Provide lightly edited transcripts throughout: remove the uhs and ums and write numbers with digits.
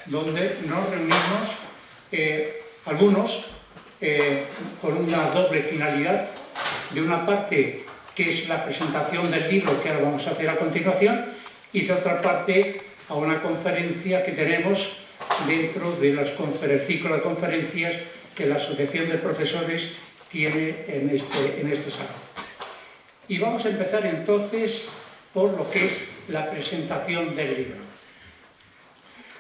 donde nos reunimos algunos con una doble finalidad. De una parte, que es la presentación del libro que ahora vamos a hacer a continuación, y de otra parte, a una conferencia que tenemos dentro del ciclo de conferencias que la Asociación de Profesores tiene en este salón. Y vamos a empezar entonces por lo que es la presentación del libro.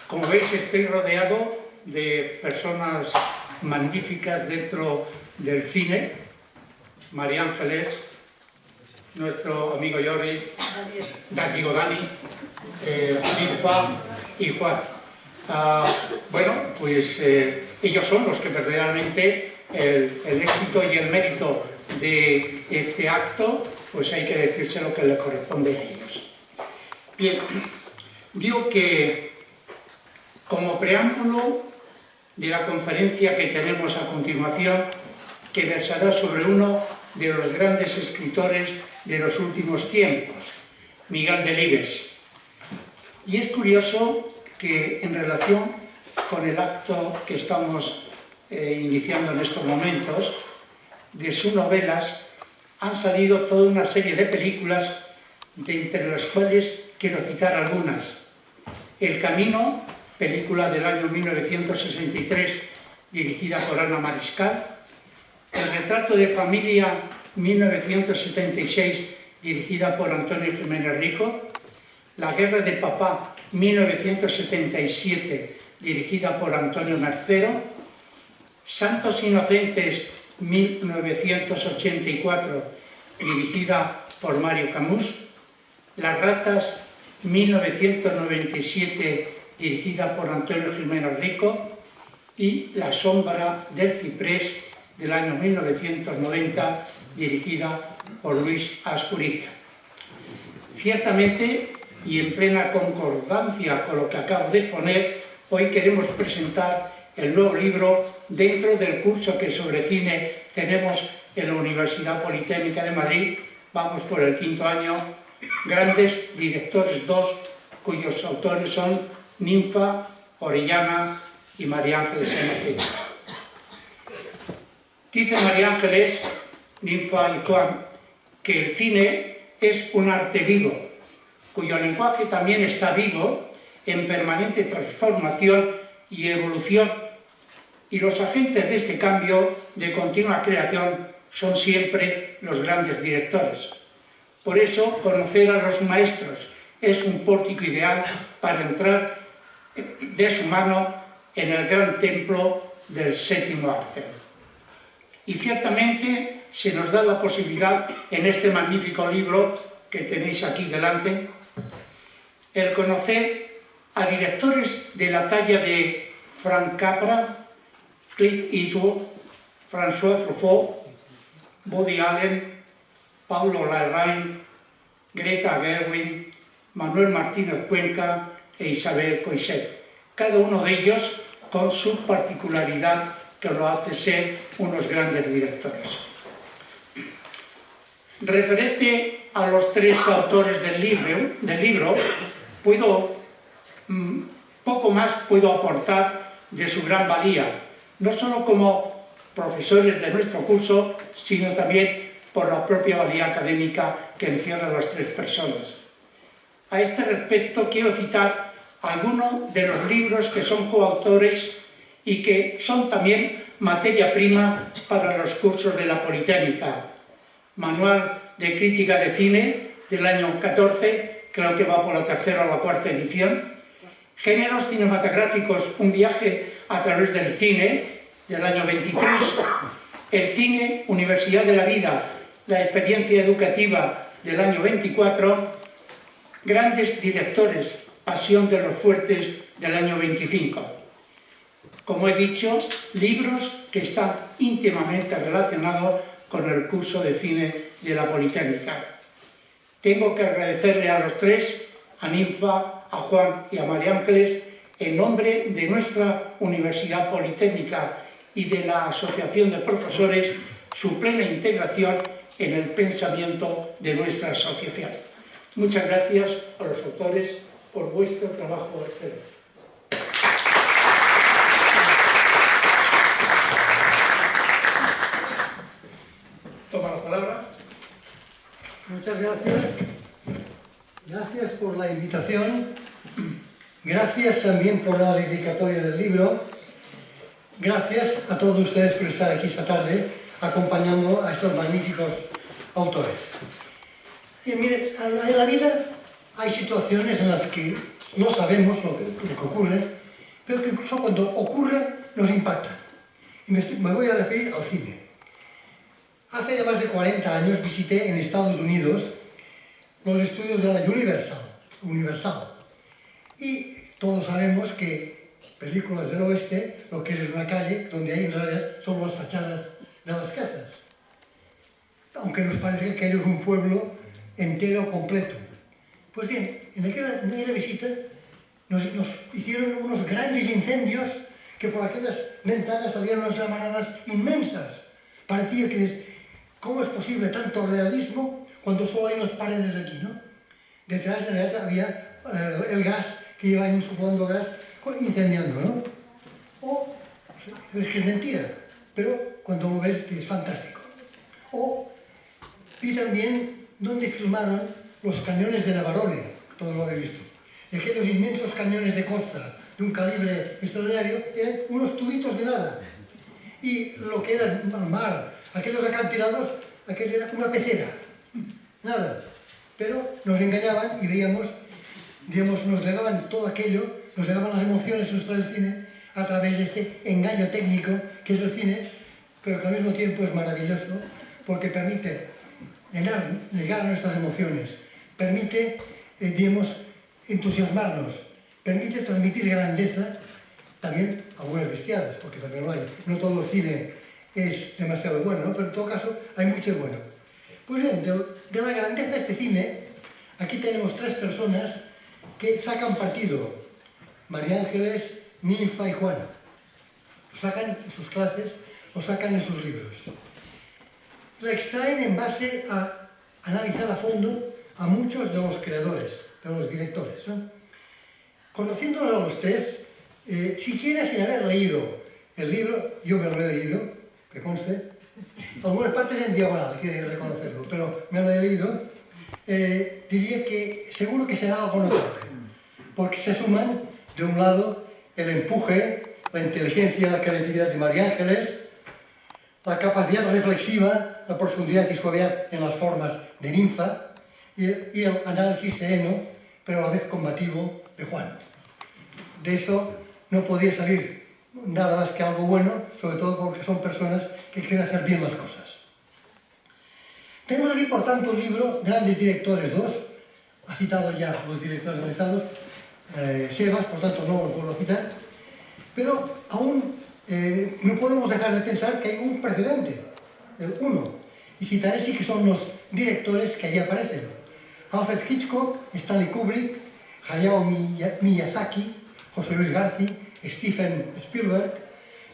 Como veis, estoy rodeado de personas magníficas dentro del cine. María Ángeles, nuestro amigo Jordi, Dani, Ninfa y Juan. Bueno, pues ellos son los que verdaderamente el éxito y el mérito de este acto, pues hay que decirse lo que le corresponde a ellos. Bien, digo que como preámbulo de la conferencia que tenemos a continuación, que versará sobre uno de los grandes escritores de los últimos tiempos, Miguel Delibes. Y es curioso que en relación con el acto que estamos iniciando en estos momentos, de sus novelas han salido toda una serie de películas, de entre las cuales quiero citar algunas. El Camino, película del año 1963, dirigida por Ana Mariscal. El Retrato de Familia, 1976, dirigida por Antonio Jiménez Rico. La Guerra de Papá, 1977, dirigida por Antonio Mercero. Santos Inocentes, 1984, dirigida por Mario Camus. Las Ratas, 1997, dirigida por Antonio Jiménez Rico. Y La Sombra del Ciprés, del año 1990, dirigida por Luis Ascuricia. Ciertamente, y en plena concordancia con lo que acabo de exponer, hoy queremos presentar el nuevo libro dentro del curso que sobre cine tenemos en la Universidad Politécnica de Madrid. Vamos por el 5º año. Grandes directores 2, cuyos autores son Ninfa, Orellana y María Ángeles M.C. Dice María Ángeles, Ninfa y Juan, que el cine es un arte vivo, cuyo lenguaje también está vivo, en permanente transformación y evolución, y los agentes de este cambio de continua creación son siempre los grandes directores. Por eso, conocer a los maestros es un pórtico ideal para entrar de su mano en el gran templo del séptimo arte. Y ciertamente se nos da la posibilidad, en este magnífico libro que tenéis aquí delante, el conocer a directores de la talla de Frank Capra, Clint Eastwood, François Truffaut, Woody Allen, Paulo Larraín, Greta Gerwig, Manuel Martínez Cuenca e Isabel Coixet. Cada uno de ellos con su particularidad que lo hace ser unos grandes directores. Referente a los tres autores del libro, poco más puedo aportar de su gran valía, no solo como profesores de nuestro curso, sino también por la propia valía académica que encierra a las tres personas. A este respecto quiero citar algunos de los libros que son coautores y que son también materia prima para los cursos de la Politécnica. Manual de Crítica de Cine del año 14, creo que va por la 3ª o la 4ª edición. Géneros cinematográficos, un viaje a través del cine, del año 23. El cine, Universidad de la Vida, la experiencia educativa, del año 24. Grandes directores, Pasión de los Fuertes, del año 25. Como he dicho, libros que están íntimamente relacionados con el curso de cine de la Politécnica. Tengo que agradecerle a los tres, a Ninfa, a Juan y a María Ángeles, en nombre de nuestra Universidad Politécnica y de la Asociación de Profesores, su plena integración en el pensamiento de nuestra asociación. Muchas gracias a los autores por vuestro trabajo excelente. la invitación, gracias también por la dedicatoria del libro, gracias a todos ustedes por estar aquí esta tarde acompañando a estos magníficos autores. Y mire, en la vida hay situaciones en las que no sabemos lo que ocurre, pero que incluso cuando ocurre nos impacta. Y me voy a referir al cine. Hace ya más de 40 años visité en Estados Unidos los estudios de la Universal. Y todos sabemos que películas del oeste, lo que es una calle, donde hay en realidad son las fachadas de las casas. Aunque nos parece que es un pueblo entero, completo. Pues bien, en aquella visita nos hicieron unos grandes incendios que por aquellas ventanas salían unas llamaradas inmensas. Parecía que ¿cómo es posible tanto realismo cuando solo hay unas paredes aquí, ¿no? Detrás de la había el gas, que iba insuflando gas, incendiando, ¿no? O, es que es mentira, pero cuando lo ves es fantástico. O vi también dónde filmaron los cañones de Navarone, todos lo habéis visto. Aquellos inmensos cañones de costa, de un calibre extraordinario, eran unos tubitos de nada. Y lo que era el mar, aquellos acantilados, aquello era una pecera. Nada. Pero nos engañaban y veíamos, digamos, nos legaban todo aquello, nos legaban las emociones nuestras del cine a través de este engaño técnico que es el cine, pero que al mismo tiempo es maravilloso porque permite negar nuestras emociones, permite, digamos, entusiasmarnos, permite transmitir grandeza, también algunas bestiadas, porque también lo hay. No todo el cine es demasiado bueno, ¿no? Pero en todo caso hay mucho bueno. Pues bien, de la grandeza de este cine, aquí tenemos tres personas que sacan partido. María Ángeles, Ninfa y Juan. Lo sacan en sus clases, lo sacan en sus libros. La extraen en base a analizar a fondo a muchos de los creadores, de los directores, ¿no? Conociéndolos a los tres, siquiera sin haber leído el libro, yo me lo he leído, que conste, algunas partes en diagonal, hay que reconocerlo, pero me lo he leído, diría que seguro que será algo notable, porque se suman, de un lado, el empuje, la inteligencia, la creatividad de María Ángeles, la capacidad reflexiva, la profundidad y suavidad en las formas de Ninfa, y el análisis sereno, pero a la vez combativo, de Juan. De eso no podía salir nada más que algo bueno, sobre todo porque son personas que quieren hacer bien las cosas. Tenemos aquí, por tanto, un libro, grandes directores, dos, ha citado ya los directores analizados, Sebas, por tanto no los vuelvo a citar, pero aún no podemos dejar de pensar que hay un precedente, el uno, y citaré sí que son los directores que allí aparecen. Alfred Hitchcock, Stanley Kubrick, Hayao Miyazaki, José Luis García, Steven Spielberg,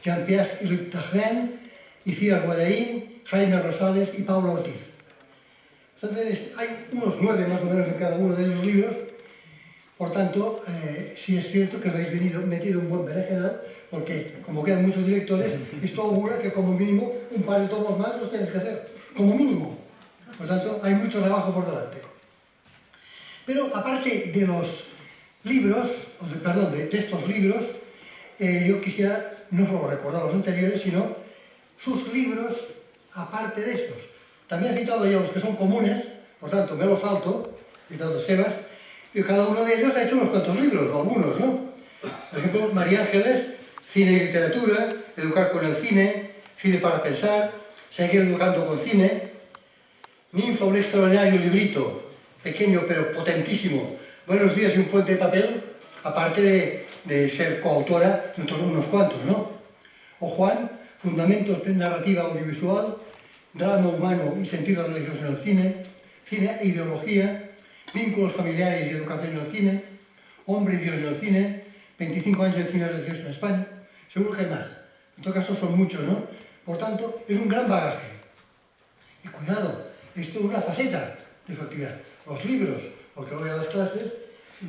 Jean-Pierre Targin, Iciar Guadaín, Jaime Rosales y Pablo Ortiz. Entonces, hay unos 9 más o menos en cada uno de los libros, por tanto, sí es cierto que os habéis metido un buen berenjenal, porque como quedan muchos directores, esto augura que como mínimo un par de tomos más los tenéis que hacer, como mínimo. Por tanto, hay mucho trabajo por delante. Pero aparte de los libros, de estos libros, yo quisiera no solo recordar los anteriores, sino sus libros aparte de estos. También he citado ya los que son comunes, por tanto me los salto, he citado Sebas, y cada uno de ellos ha hecho unos cuantos libros, o algunos, ¿no? Por ejemplo, María Ángeles, Cine y Literatura, Educar con el Cine, Cine para Pensar, Seguir educando con cine, Ninfa, un extraordinario librito, pequeño pero potentísimo, Buenos días y un puente de papel, aparte de ser coautora de unos cuantos, ¿no? O Juan, Fundamentos de Narrativa Audiovisual, Drama Humano y Sentido Religioso en el Cine, Cine e Ideología, Vínculos Familiares y Educación en el Cine, Hombre y Dios en el Cine, 25 años de cine religioso en España, seguro que hay más. En todo caso son muchos, ¿no? Por tanto, es un gran bagaje. Y cuidado, esto es una faceta de su actividad. Los libros, porque voy a las clases,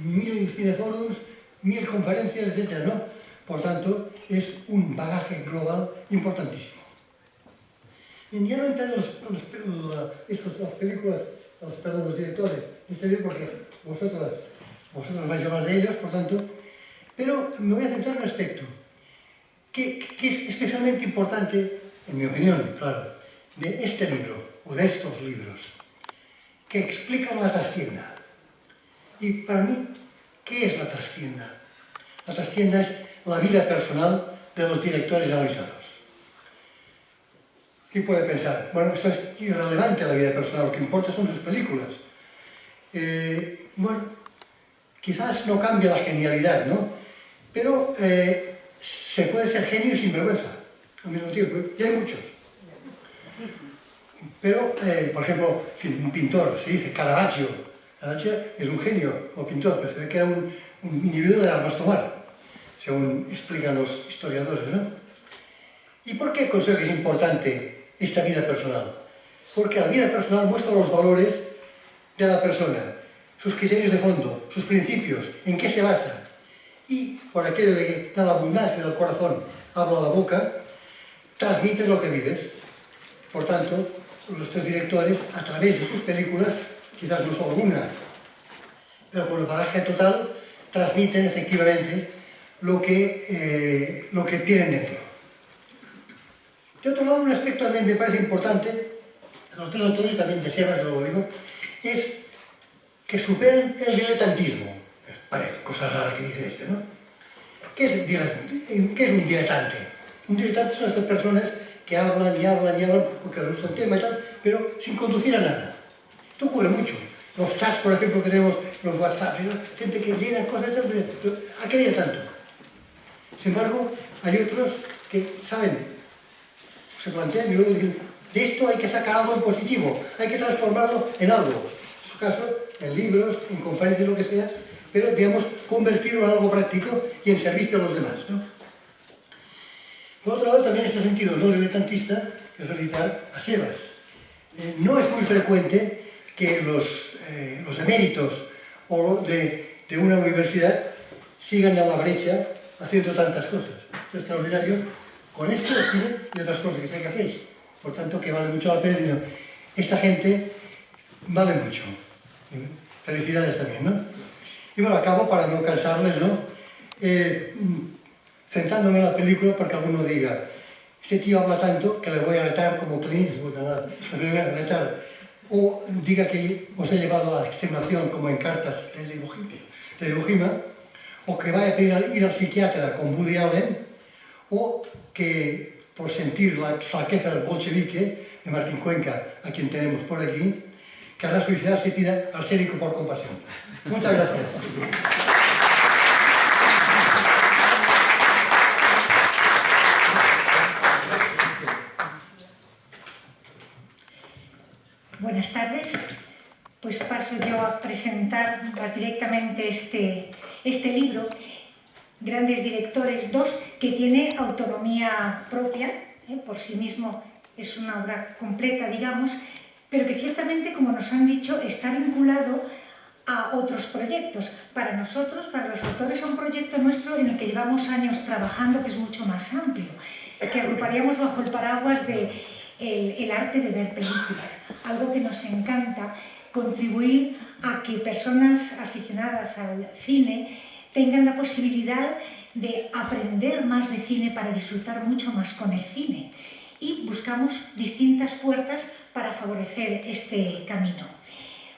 1000 cineforums, 1000 conferencias, etc., ¿no? Por tanto, es un bagaje global importantísimo. Bien, ya no entraré en las películas, los directores de este libro, porque vosotros vosotros vais a hablar de ellos, por tanto, pero me voy a centrar en un aspecto que es especialmente importante, en mi opinión, claro, de este libro, o de estos libros, que explican la trastienda. Y para mí, ¿qué es la trastienda? La trastienda es la vida personal de los directores analizados. ¿Quién puede pensar? Bueno, esto es irrelevante a la vida personal, lo que importa son sus películas. Bueno, quizás no cambia la genialidad, ¿no? Pero se puede ser genio sin vergüenza, al mismo tiempo, y hay muchos. Pero, por ejemplo, un pintor, se dice Caravaggio. Caravaggio es un genio, o pintor, pero se ve que era un individuo de armas tomar, según explican los historiadores, ¿no? ¿Y por qué considero que es importante esta vida personal? Porque la vida personal muestra los valores de la persona, sus criterios de fondo, sus principios, en qué se basa. Y por aquello de que da la abundancia del corazón, habla la boca, transmites lo que vives. Por tanto, los tres directores, a través de sus películas, quizás no solo una, pero con el bagaje total, transmiten efectivamente lo que tienen dentro. De otro lado, un aspecto también me parece importante, los tres autores, también de Sebas, lo digo, es que superen el diletantismo. Vale, cosa rara que dice este, ¿no? ¿Qué es un diletante? Un diletante son estas personas que hablan y hablan y hablan porque les gusta el tema y tal, pero sin conducir a nada. Esto ocurre mucho. Los chats, por ejemplo, que tenemos, los WhatsApp, ¿no? Gente que llena cosas, pero ¿a qué viene tanto? Sin embargo, hay otros que saben, se plantean y luego dicen, de esto hay que sacar algo en positivo, hay que transformarlo en algo. En su caso, en libros, en conferencias, lo que sea, pero, digamos, convertirlo en algo práctico y en servicio a los demás, ¿no? Por otro lado, también en este sentido no diletantista, que es felicitar a Sebas. No es muy frecuente que los eméritos de una universidad sigan a la brecha haciendo tantas cosas. Esto es extraordinario con esto y otras cosas que sé que hacéis. Por tanto, que vale mucho la pena. Esta gente vale mucho. Felicidades también, ¿no? Y bueno, acabo para no cansarles, ¿no? Centrándome en la película porque alguno diga, este tío habla tanto que le voy a retar como Clint Eastwood, le voy a retar. O diga que os he llevado a la extremación como en Cartas de Iwo Jima, o que vaya a pedir ir al psiquiatra con Woody Allen, o que por sentir la flaqueza del bolchevique de Martín Cuenca, a quien tenemos por aquí, querrá suicidarse y pida al Sénico por compasión. Muchas gracias. Buenas tardes. Pues paso yo a presentar más directamente este libro, Grandes Directores 2, que tiene autonomía propia, por sí mismo es una obra completa, digamos, pero que ciertamente, como nos han dicho, está vinculado a otros proyectos. Para nosotros, para los autores, es un proyecto nuestro en el que llevamos años trabajando, que es mucho más amplio, que agruparíamos bajo el paraguas de el arte de ver películas, algo que nos encanta, contribuir a que personas aficionadas al cine tengan la posibilidad de aprender más de cine para disfrutar mucho más con el cine. Y buscamos distintas puertas para favorecer este camino.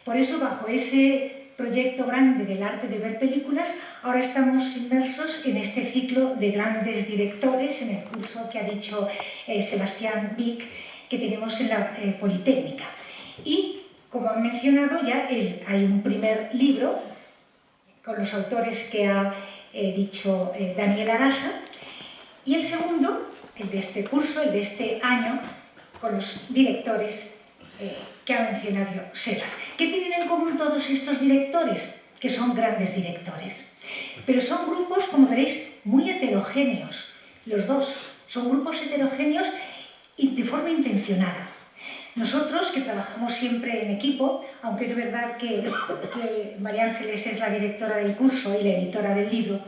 Por eso, bajo ese proyecto grande del arte de ver películas, ahora estamos inmersos en este ciclo de grandes directores, en el curso que ha dicho Sebastián Vic, que tenemos en la Politécnica. Y, como han mencionado ya, hay un primer libro con los autores que ha dicho Daniel Arasa, y el segundo, el de este curso, el de este año, con los directores que ha mencionado Sebas. ¿Qué tienen en común todos estos directores? Que son grandes directores. Pero son grupos, como veréis, muy heterogéneos. Los dos son grupos heterogéneos y de forma intencionada. Nosotros, que trabajamos siempre en equipo, aunque es verdad que María Ángeles es la directora del curso y la editora del libro,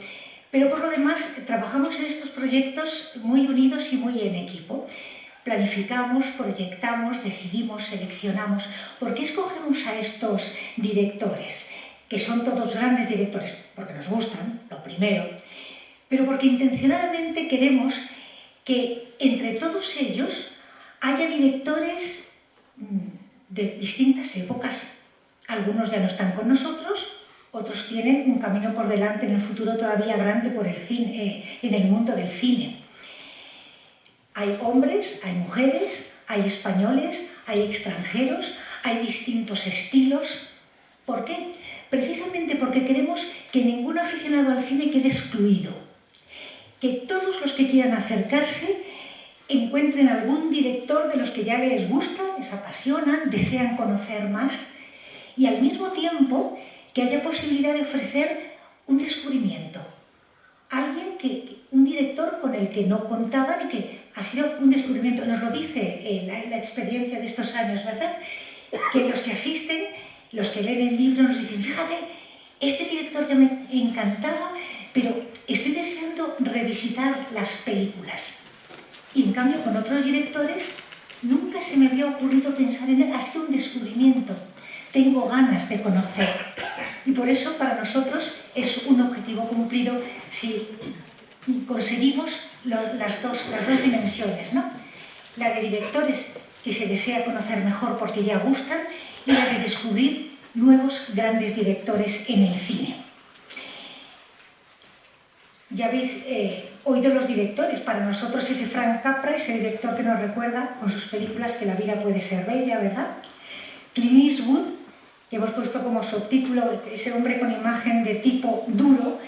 pero por lo demás trabajamos en estos proyectos muy unidos y muy en equipo. Planificamos, proyectamos, decidimos, seleccionamos. ¿Por qué escogemos a estos directores? que son todos grandes directores, porque nos gustan, lo primero, pero porque intencionadamente queremos que entre todos ellos haya directores de distintas épocas. Algunos ya no están con nosotros, otros tienen un camino por delante en el futuro todavía grande por el cine, en el mundo del cine. Hay hombres, hay mujeres, hay españoles, hay extranjeros, hay distintos estilos. ¿Por qué? Precisamente porque queremos que ningún aficionado al cine quede excluido. Que todos los que quieran acercarse encuentren algún director de los que ya les gustan, les apasionan, desean conocer más, y al mismo tiempo que haya posibilidad de ofrecer un descubrimiento. Un director con el que no contaban y que ha sido un descubrimiento. Nos lo dice la experiencia de estos años, ¿verdad? Que los que asisten, los que leen el libro nos dicen, fíjate, este director ya me encantaba, pero estoy deseando revisitar las películas. Y en cambio con otros directores nunca se me había ocurrido pensar en él, ha sido un descubrimiento. Tengo ganas de conocer. Y por eso para nosotros es un objetivo cumplido si conseguimos las dos dimensiones, ¿no? La de directores que se desea conocer mejor porque ya gustan, y la de descubrir nuevos grandes directores en el cine. Ya habéis oído los directores. Para nosotros ese Frank Capra, ese director que nos recuerda con sus películas que la vida puede ser bella, ¿verdad? Clint Eastwood, que hemos puesto como subtítulo, ese hombre con imagen de tipo duro,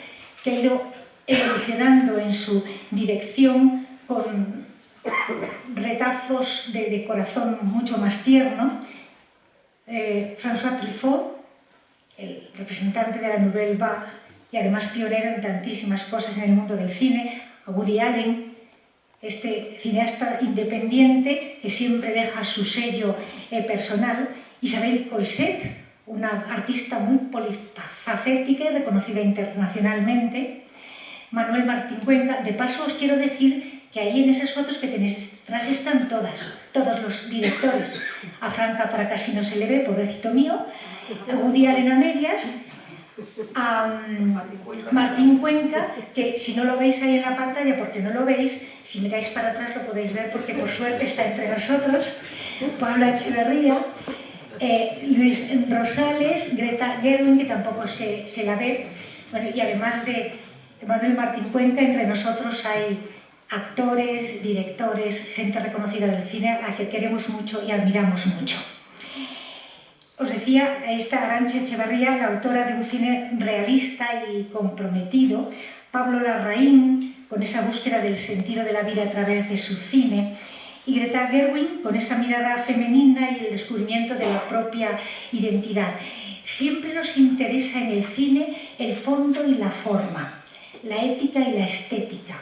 que ha ido evolucionando en su dirección con retazos de corazón mucho más tierno. François Truffaut, el representante de la Nouvelle Vague y además pionero en tantísimas cosas en el mundo del cine. Woody Allen, este cineasta independiente que siempre deja su sello personal. Isabel Coixet, una artista muy polifacética y reconocida internacionalmente. Manuel Martín Cuenca. De paso os quiero decir que ahí en esas fotos que tenéis detrás están todos los directores. A Frank Capra casi no se le ve, pobrecito mío. A Woody Allen a medias. A Martín Cuenca, que si no lo veis ahí en la pantalla, porque no lo veis, si miráis para atrás lo podéis ver porque por suerte está entre nosotros. Paula Echeverría, Luis Rosales, Greta Gerwig, que tampoco se la ve. Bueno, y además de Manuel Martín Cuenca, entre nosotros hay actores, directores, gente reconocida del cine a la que queremos mucho y admiramos mucho. Os decía, esta Arantxa Echeverría, la autora de un cine realista y comprometido, Pablo Larraín, con esa búsqueda del sentido de la vida a través de su cine, y Greta Gerwig, con esa mirada femenina y el descubrimiento de la propia identidad. Siempre nos interesa en el cine el fondo y la forma, la ética y la estética,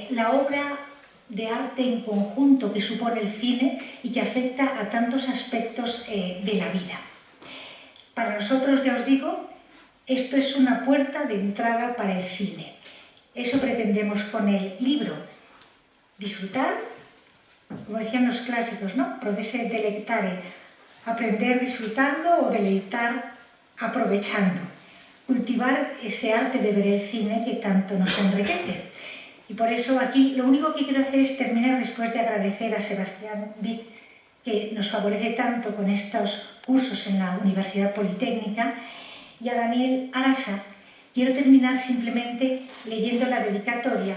la obra de arte en conjunto que supone el cine y que afecta a tantos aspectos de la vida. Para nosotros, ya os digo, esto es una puerta de entrada para el cine. Eso pretendemos con el libro. Disfrutar, como decían los clásicos, ¿no? Prodesse delectare, aprender disfrutando o deleitar aprovechando. Cultivar ese arte de ver el cine que tanto nos enriquece. Y por eso aquí lo único que quiero hacer es terminar después de agradecer a Sebastián Vic, que nos favorece tanto con estos cursos en la Universidad Politécnica, y a Daniel Arasa. Quiero terminar simplemente leyendo la dedicatoria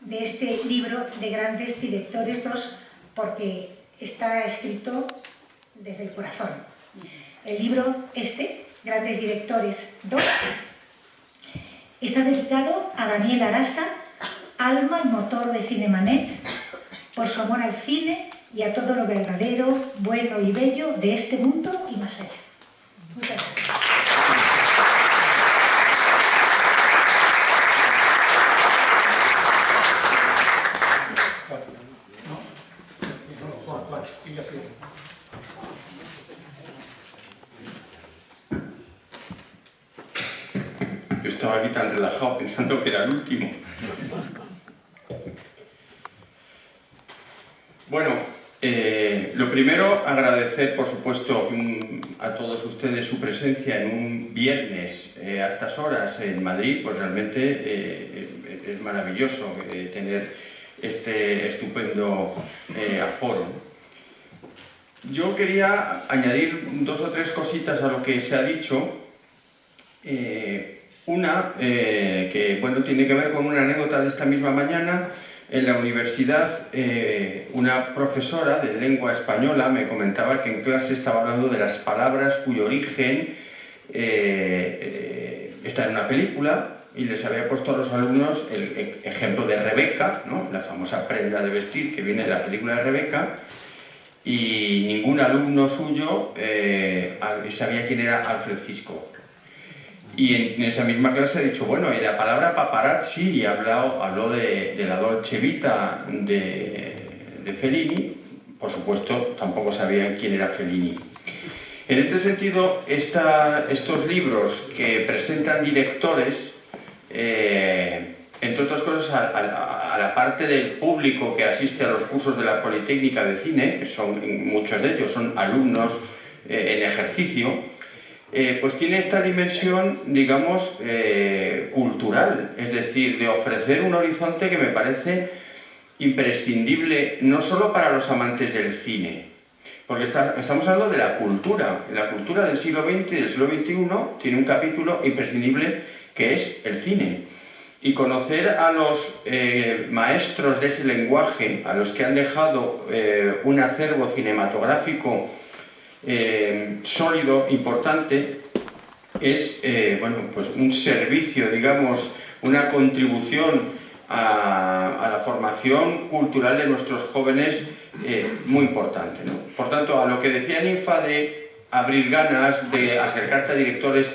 de este libro de grandes directores 2, porque está escrito desde el corazón. El libro Grandes Directores 2, está dedicado a Daniel Arasa, alma y motor de Cinemanet, por su amor al cine y a todo lo verdadero, bueno y bello de este mundo y más allá. Muchas gracias. Yo estaba aquí tan relajado pensando que era el último. Bueno, Lo primero, agradecer, por supuesto, a todos ustedes su presencia en un viernes a estas horas en Madrid. Pues realmente es maravilloso tener este estupendo aforo. Yo quería añadir 2 o 3 cositas a lo que se ha dicho. Una que bueno, tiene que ver con una anécdota de esta misma mañana. En la universidad, una profesora de lengua española me comentaba que en clase estaba hablando de las palabras cuyo origen está en una película, y les había puesto a los alumnos el ejemplo de Rebeca, ¿no? La famosa prenda de vestir que viene de la película de Rebeca, y ningún alumno suyo sabía quién era Alfred Hitchcock. Y en esa misma clase he dicho, bueno, y la palabra paparazzi, y habló de la Dolce Vita de Fellini. Por supuesto, tampoco sabían quién era Fellini. En este sentido, estos libros que presentan directores, entre otras cosas, a la parte del público que asiste a los cursos de la Politécnica de Cine, que muchos de ellos son alumnos en ejercicio, pues tiene esta dimensión, digamos, cultural, es decir, de ofrecer un horizonte que me parece imprescindible no solo para los amantes del cine, porque estamos hablando de la cultura del siglo XX y del siglo XXI. Tiene un capítulo imprescindible que es el cine, y conocer a los maestros de ese lenguaje, a los que han dejado un acervo cinematográfico sólido, importante, es bueno, pues un servicio, digamos, una contribución a la formación cultural de nuestros jóvenes muy importante, ¿no? Por tanto, a lo que decía Ninfa de abrir ganas, de acercarte a directores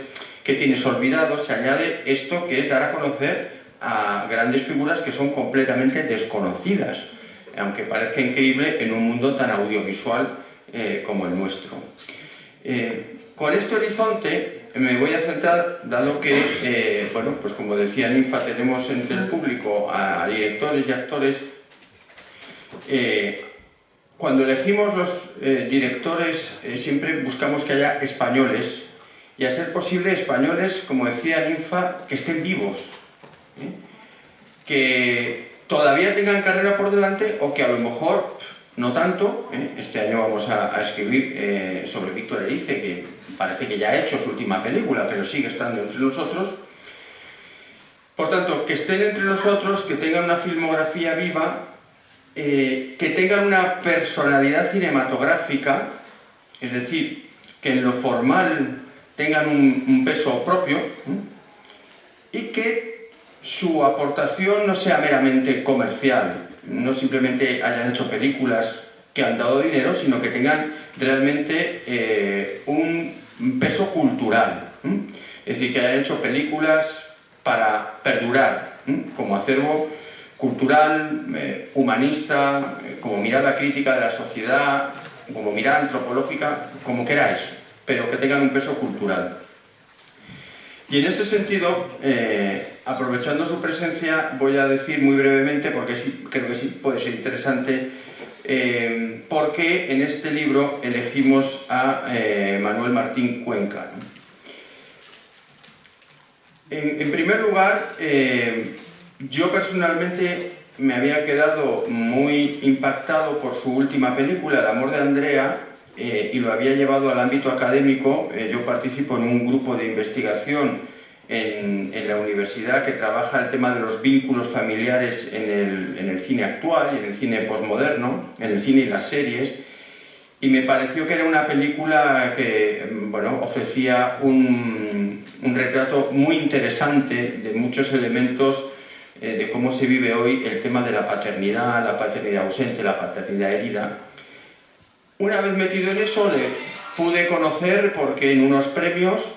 que tienes olvidados, se añade esto, que es dar a conocer a grandes figuras que son completamente desconocidas, aunque parezca increíble en un mundo tan audiovisual como el nuestro. Con este horizonte me voy a centrar, dado que, bueno, pues como decía Ninfa, tenemos entre el público a directores y actores. Cuando elegimos los directores, siempre buscamos que haya españoles, y a ser posible españoles, como decía Ninfa, que estén vivos, que todavía tengan carrera por delante, o que a lo mejor no tanto. Este año vamos a escribir sobre Víctor Erice, que parece que ya ha hecho su última película, pero sigue estando entre nosotros. Por tanto, que estén entre nosotros, que tengan una filmografía viva, que tengan una personalidad cinematográfica, es decir, que en lo formal tengan un peso propio, y que su aportación no sea meramente comercial, no simplemente hayan hecho películas que han dado dinero, sino que tengan realmente un peso cultural, es decir, que hayan hecho películas para perdurar, como acervo cultural, humanista, como mirada crítica de la sociedad, como mirada antropológica, como queráis, pero que tengan un peso cultural. Y en ese sentido, aprovechando su presencia, voy a decir muy brevemente, porque creo que sí puede ser interesante, por qué en este libro elegimos a Manuel Martín Cuenca. En primer lugar, yo personalmente me había quedado muy impactado por su última película, El amor de Andrea, y lo había llevado al ámbito académico. Yo participo en un grupo de investigación en la universidad que trabaja el tema de los vínculos familiares en el cine actual y en el cine posmoderno, en el cine y las series, y me pareció que era una película que, bueno, ofrecía un retrato muy interesante de muchos elementos de cómo se vive hoy el tema de la paternidad ausente, la paternidad herida. Una vez metido en eso, le pude conocer porque en unos premios,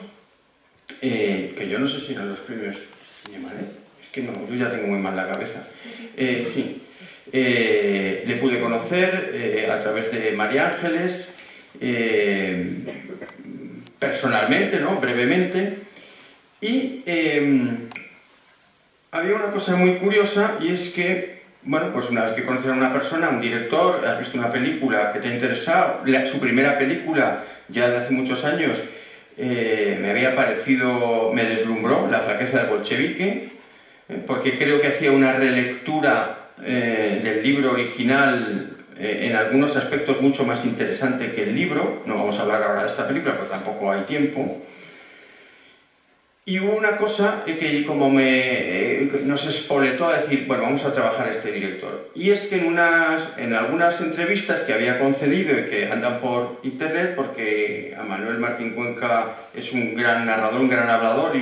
que yo no sé si eran los premios Cinemanet, es que no, yo ya tengo muy mal la cabeza. Sí. Le pude conocer a través de María Ángeles, personalmente, ¿no? Brevemente, y había una cosa muy curiosa, y es que bueno, pues una vez que conoces a una persona, un director, has visto una película que te ha interesado, su primera película, ya de hace muchos años, me había parecido, me deslumbró, La flaqueza del bolchevique, porque creo que hacía una relectura del libro original en algunos aspectos mucho más interesante que el libro. No vamos a hablar ahora de esta película, porque tampoco hay tiempo. Y hubo una cosa que como nos espoletó a decir, bueno, vamos a trabajar a este director. Y es que en algunas entrevistas que había concedido y que andan por internet, porque a Manuel Martín Cuenca es un gran narrador, un gran hablador,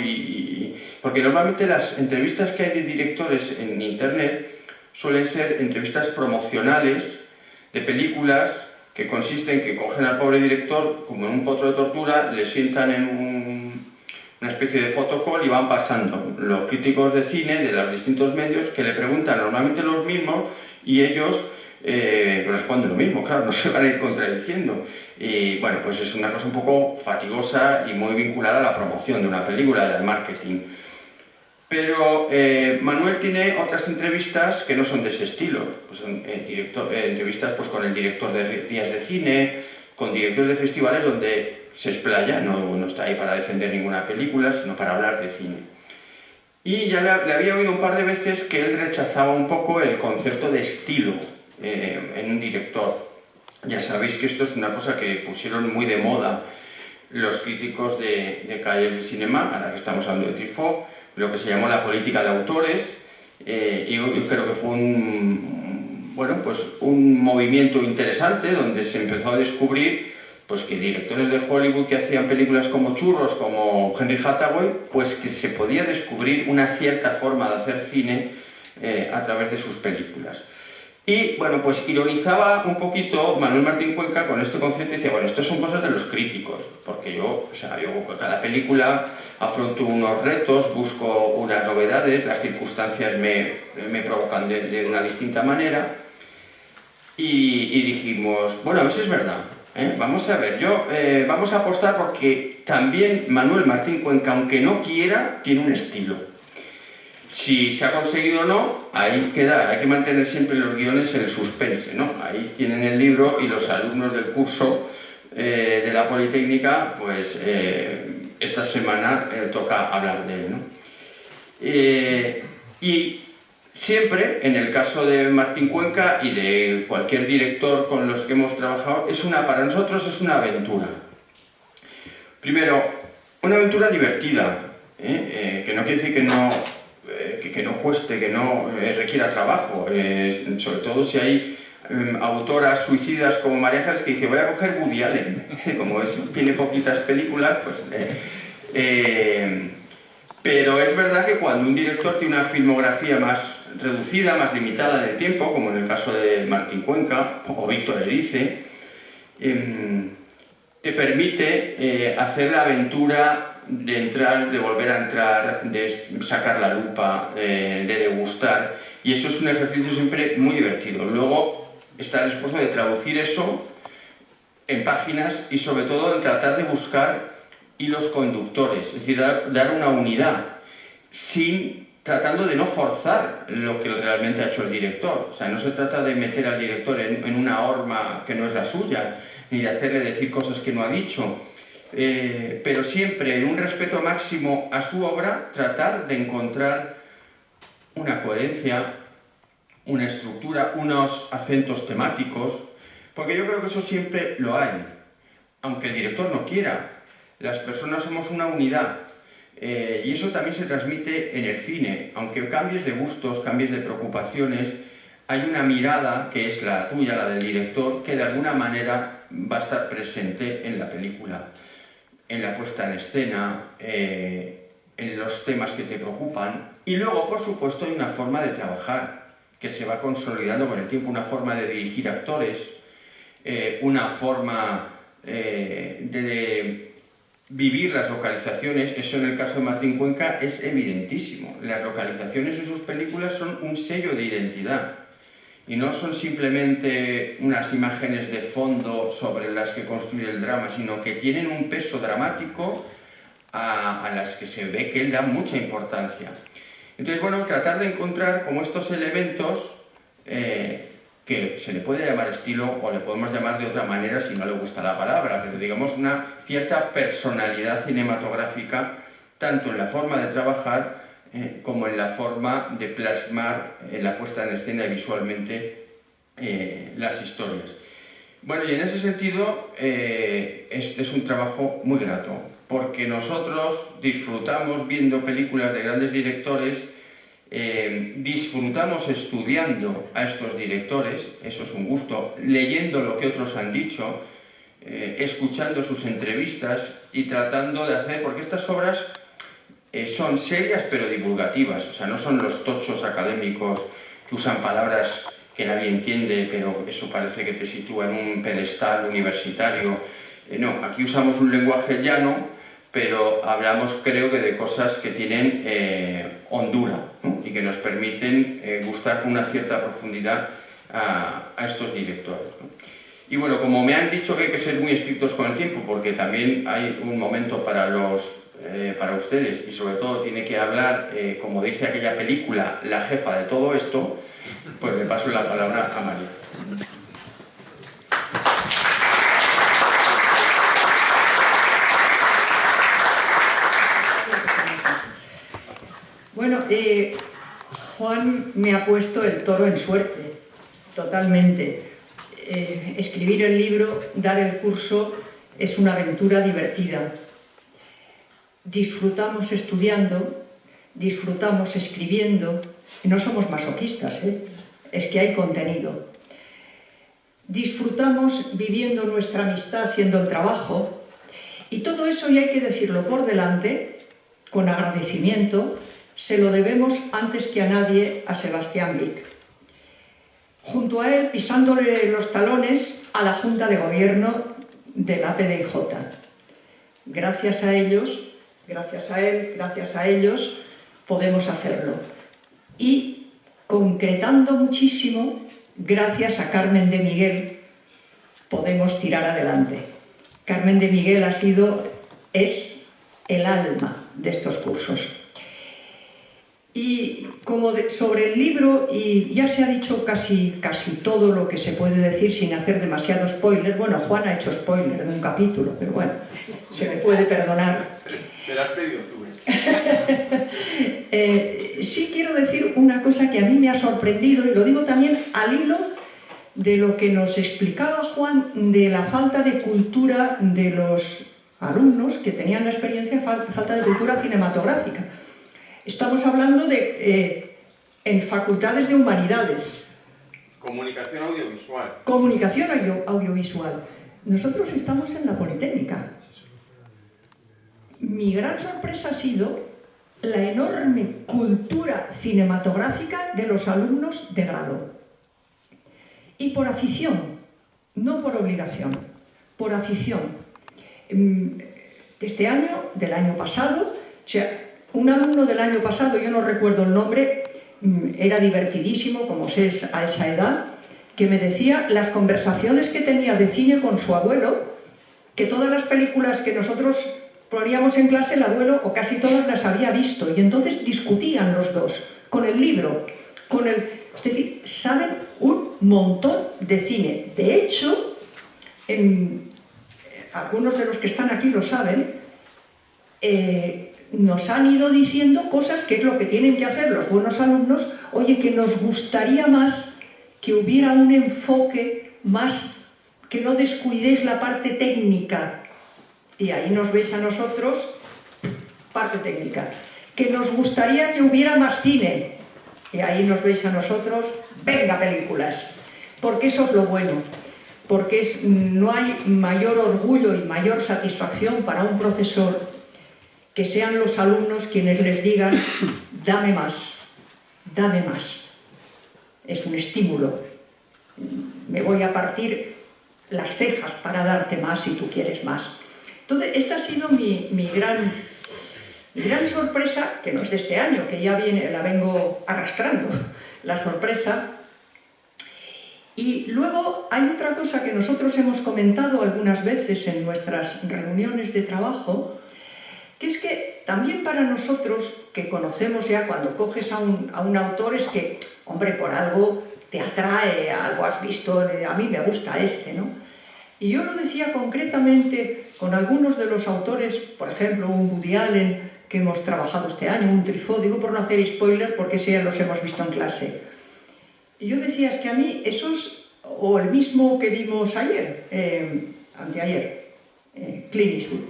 porque normalmente las entrevistas que hay de directores en internet suelen ser entrevistas promocionales de películas que consisten en que cogen al pobre director como en un potro de tortura, le sientan en una especie de fotocall y van pasando los críticos de cine de los distintos medios que le preguntan normalmente los mismos y ellos responden lo mismo, claro, no se van a ir contradiciendo. Y bueno, pues es una cosa un poco fatigosa y muy vinculada a la promoción de una película, del marketing. Pero Manuel tiene otras entrevistas que no son de ese estilo. Pues son entrevistas pues, con el director de días de cine, con directores de festivales donde se explaya, no está ahí para defender ninguna película, sino para hablar de cine. Y ya le había oído un par de veces que él rechazaba un poco el concepto de estilo en un director. Ya sabéis que esto es una cosa que pusieron muy de moda los críticos de Calles del Cinema, ahora que estamos hablando de Truffaut, lo que se llamó la política de autores, y yo creo que fue un movimiento interesante donde se empezó a descubrir pues, que directores de Hollywood que hacían películas como churros, como Henry Hathaway, pues que se podía descubrir una cierta forma de hacer cine a través de sus películas. Y bueno, pues ironizaba un poquito Manuel Martín Cuenca con este concepto y decía, bueno, esto son cosas de los críticos, porque yo cada película afronto unos retos, busco unas novedades, las circunstancias me provocan de una distinta manera y dijimos, bueno, a ver si es verdad, vamos a ver, vamos a apostar porque también Manuel Martín Cuenca, aunque no quiera, tiene un estilo. Si se ha conseguido o no, ahí queda, hay que mantener siempre los guiones en el suspense, ¿no? Ahí tienen el libro y los alumnos del curso de la Politécnica, pues esta semana toca hablar de él, ¿no? Y siempre, en el caso de Martín Cuenca y de cualquier director con los que hemos trabajado, para nosotros es una aventura. Primero, una aventura divertida, que no quiere decir que no cueste, que no requiera trabajo, sobre todo si hay autoras suicidas como María Ángeles que dice voy a coger Woody Allen, como tiene poquitas películas, pues... pero es verdad que cuando un director tiene una filmografía más reducida, más limitada en el tiempo, como en el caso de Martín Cuenca o Víctor Erice, te permite hacer la aventura de entrar, de volver a entrar, de sacar la lupa, de degustar, y eso es un ejercicio siempre muy divertido. Luego está el esfuerzo de traducir eso en páginas y sobre todo en tratar de buscar hilos conductores, es decir, dar una unidad, tratando de no forzar lo que realmente ha hecho el director. O sea, no se trata de meter al director en una horma que no es la suya, ni de hacerle decir cosas que no ha dicho, pero siempre en un respeto máximo a su obra, tratar de encontrar una coherencia, una estructura, unos acentos temáticos, porque yo creo que eso siempre lo hay, aunque el director no quiera. Las personas somos una unidad, y eso también se transmite en el cine. Aunque cambies de gustos, cambies de preocupaciones, hay una mirada que es la tuya, la del director, que de alguna manera va a estar presente en la película, en la puesta en escena, en los temas que te preocupan. Y luego, por supuesto, hay una forma de trabajar que se va consolidando con el tiempo, una forma de dirigir actores, una forma de vivir las localizaciones. Eso en el caso de Martín Cuenca es evidentísimo. Las localizaciones en sus películas son un sello de identidad y no son simplemente unas imágenes de fondo sobre las que construye el drama, sino que tienen un peso dramático a las que se ve que él da mucha importancia. Entonces, bueno, tratar de encontrar como estos elementos que se le puede llamar estilo o le podemos llamar de otra manera si no le gusta la palabra, pero digamos una cierta personalidad cinematográfica, tanto en la forma de trabajar como en la forma de plasmar la puesta en escena y visualmente las historias. Bueno, y en ese sentido este es un trabajo muy grato, porque nosotros disfrutamos viendo películas de grandes directores, disfrutamos estudiando a estos directores, eso es un gusto, leyendo lo que otros han dicho, escuchando sus entrevistas y tratando de hacer, porque estas obras son serias pero divulgativas, o sea, no son los tochos académicos que usan palabras que nadie entiende, pero eso parece que te sitúa en un pedestal universitario. No, aquí usamos un lenguaje llano, pero hablamos, creo que, de cosas que tienen hondura, ¿no? Y que nos permiten gustar con una cierta profundidad a estos directores, ¿no? Y bueno, como me han dicho que hay que ser muy estrictos con el tiempo, porque también hay un momento para ustedes, y sobre todo tiene que hablar, como dice aquella película, la jefa de todo esto, pues le paso la palabra a María. Bueno, Juan me ha puesto el toro en suerte, totalmente. Escribir el libro, dar el curso, es una aventura divertida. Disfrutamos estudiando, disfrutamos escribiendo, y no somos masoquistas, es que hay contenido. Disfrutamos viviendo nuestra amistad, haciendo el trabajo, y todo eso, y hay que decirlo por delante, con agradecimiento, se lo debemos antes que a nadie a Sebastián Vic. Junto a él, pisándole los talones a la Junta de Gobierno de la PDIJ. Gracias a ellos, gracias a él, gracias a ellos, podemos hacerlo. Y concretando muchísimo, gracias a Carmen de Miguel, podemos tirar adelante. Carmen de Miguel es el alma de estos cursos. Y como sobre el libro, y ya se ha dicho casi todo lo que se puede decir sin hacer demasiado spoiler. Bueno, Juan ha hecho spoiler en un capítulo, pero bueno, se me puede perdonar. Te lo has pedido tú. Sí quiero decir una cosa que a mí me ha sorprendido, y lo digo también al hilo de lo que nos explicaba Juan de la falta de cultura de los alumnos que tenían la experiencia, falta de cultura cinematográfica. Estamos hablando de en facultades de humanidades. Comunicación audiovisual. Comunicación audiovisual. Nosotros estamos en la Politécnica. Mi gran sorpresa ha sido la enorme cultura cinematográfica de los alumnos de grado. Y por afición, no por obligación, por afición. Este año, del año pasado, un alumno del año pasado, yo no recuerdo el nombre, era divertidísimo, como sé a esa edad, que me decía las conversaciones que tenía de cine con su abuelo, que todas las películas que nosotros poníamos en clase, el abuelo o casi todas las había visto, y entonces discutían los dos, con el libro, es decir, saben un montón de cine. De hecho, algunos de los que están aquí lo saben, nos han ido diciendo cosas que es lo que tienen que hacer los buenos alumnos. Oye, que nos gustaría más que hubiera un enfoque más, que no descuidéis la parte técnica. Y ahí nos veis a nosotros, parte técnica. Que nos gustaría que hubiera más cine. Y ahí nos veis a nosotros, venga películas. Porque eso es lo bueno. Porque no hay mayor orgullo y mayor satisfacción para un profesor que sean los alumnos quienes les digan, dame más, dame más. Es un estímulo. Me voy a partir las cejas para darte más si tú quieres más. Entonces, esta ha sido mi gran sorpresa, que no es de este año, que ya la vengo arrastrando, la sorpresa. Y luego hay otra cosa que nosotros hemos comentado algunas veces en nuestras reuniones de trabajo, que es que también para nosotros, que conocemos ya cuando coges a un autor, es que, hombre, por algo te atrae, algo has visto, a mí me gusta este, ¿no? Y yo lo decía concretamente con algunos de los autores, por ejemplo, un Woody Allen que hemos trabajado este año, un Truffaut, digo por no hacer spoiler porque ese ya los hemos visto en clase. Y yo decía, es que a mí esos, o el mismo que vimos ayer, anteayer, Clint Eastwood,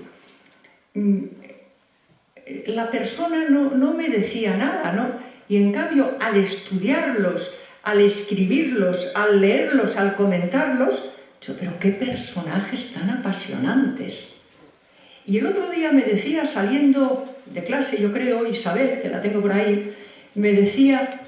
la persona no me decía nada, ¿no? Y en cambio, al estudiarlos, al escribirlos, al leerlos, al comentarlos, yo, pero qué personajes tan apasionantes. Y el otro día me decía, saliendo de clase, yo creo, Isabel, que la tengo por ahí, me decía,